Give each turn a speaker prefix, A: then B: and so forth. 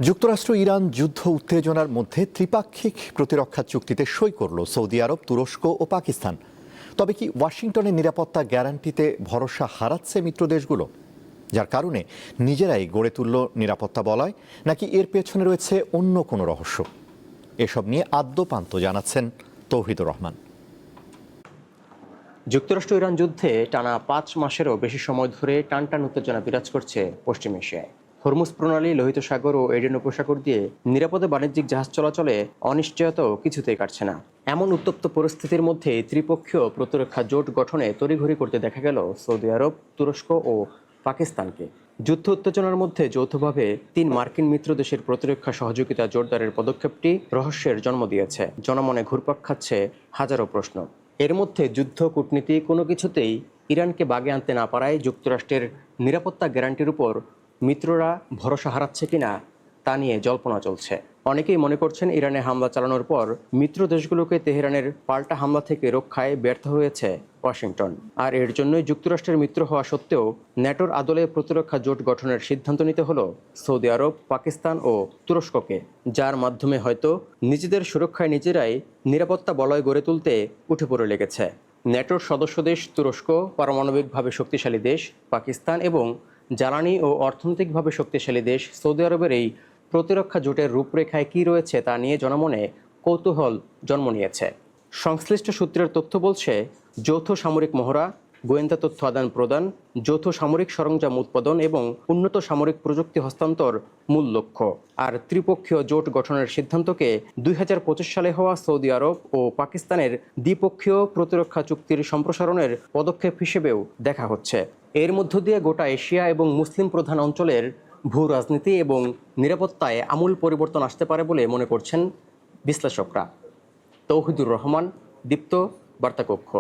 A: যুক্তরাষ্ট্র ইরান যুদ্ধ উত্তেজনার মধ্যে ত্রিপাক্ষিক প্রতিরক্ষা চুক্তিতে সই করল সৌদি আরব, তুরস্ক ও পাকিস্তান। তবে কি ওয়াশিংটনের নিরাপত্তা গ্যারান্টিতে ভরসা হারাচ্ছে মিত্র দেশগুলো, যার কারণে নিজেরাই গড়ে তুলল নিরাপত্তা বলয়, নাকি এর পেছনে রয়েছে অন্য কোনো রহস্য? এসব নিয়ে আদ্যোপান্ত জানাচ্ছেন তৌহিদুর রহমান।
B: যুক্তরাষ্ট্র ইরান যুদ্ধে টানা ৫ মাসেরও বেশি সময় ধরে টানটান উত্তেজনা বিরাজ করছে পশ্চিম এশিয়ায়। হরমুজ প্রণালী, লোহিত সাগর ও এডেন উপসাগর দিয়ে নিরাপদে বাণিজ্যিক জাহাজ চলাচলে অনিশ্চয়তাও কিছুতেই কাটছে না। এমন উত্তপ্ত পরিস্থিতির মধ্যে ত্রিপক্ষীয় প্রতিরক্ষা জোট গঠনে তড়িঘড়ি করতে দেখা গেল সৌদি আরব, তুরস্ক ও পাকিস্তানকে। যুদ্ধ উত্তেজনার মধ্যে যৌথভাবে ৩ মার্কিন মিত্র দেশের প্রতিরক্ষা সহযোগিতা জোরদারের পদক্ষেপটি রহস্যের জন্ম দিয়েছে। জনমনে ঘুরপাক খাচ্ছে হাজারো প্রশ্ন। এর মধ্যে যুদ্ধ কূটনীতি কোনো কিছুতেই ইরানকে বাগে আনতে না পারায় যুক্তরাষ্ট্রের নিরাপত্তা গ্যারান্টির উপর মিত্ররা ভরসা হারাচ্ছে কিনা তা নিয়ে জল্পনা চলছে। অনেকেই মনে করছেন ইরানে হামলা চালানোর পর মিত্র দেশগুলোকে তেহরানের পাল্টা হামলা থেকে রক্ষায় ব্যর্থ হয়েছে ওয়াশিংটন। আর এর জন্যই যুক্তরাষ্ট্রের মিত্র হওয়া সত্ত্বেও ন্যাটোর আদলে প্রতিরক্ষা জোট গঠনের সিদ্ধান্ত নিতে হলো সৌদি আরব, পাকিস্তান ও তুরস্ককে, যার মাধ্যমে হয়তো নিজেদের সুরক্ষায় নিজেরাই নিরাপত্তা বলয় গড়ে তুলতে উঠে পড়ে লেগেছে। ন্যাটোর সদস্য দেশ তুরস্ক, পারমাণবিকভাবে শক্তিশালী দেশ পাকিস্তান এবং জ্বালানি ও অর্থনৈতিকভাবে শক্তিশালী দেশ সৌদি আরবের এই প্রতিরক্ষা জোটের রূপরেখায় কী রয়েছে তা নিয়ে জনমনে কৌতূহল জন্ম নিয়েছে। সংশ্লিষ্ট সূত্রের তথ্য বলছে, যৌথ সামরিক মহড়া, গোয়েন্দা তথ্য আদান প্রদান, যৌথ সামরিক সরঞ্জাম উৎপাদন এবং উন্নত সামরিক প্রযুক্তি হস্তান্তর মূল লক্ষ্য। আর ত্রিপক্ষীয় জোট গঠনের সিদ্ধান্তকে ২০২৫ সালে হওয়া সৌদি আরব ও পাকিস্তানের দ্বিপক্ষীয় প্রতিরক্ষা চুক্তির সম্প্রসারণের পদক্ষেপ হিসেবেও দেখা হচ্ছে। এর মধ্য দিয়ে গোটা এশিয়া এবং মুসলিম প্রধান অঞ্চলের ভূ রাজনীতি এবং নিরাপত্তায় আমূল পরিবর্তন আসতে পারে বলে মনে করছেন বিশ্লেষকরা। তৌহিদুর রহমান, দীপ্ত, বার্তাকক্ষ।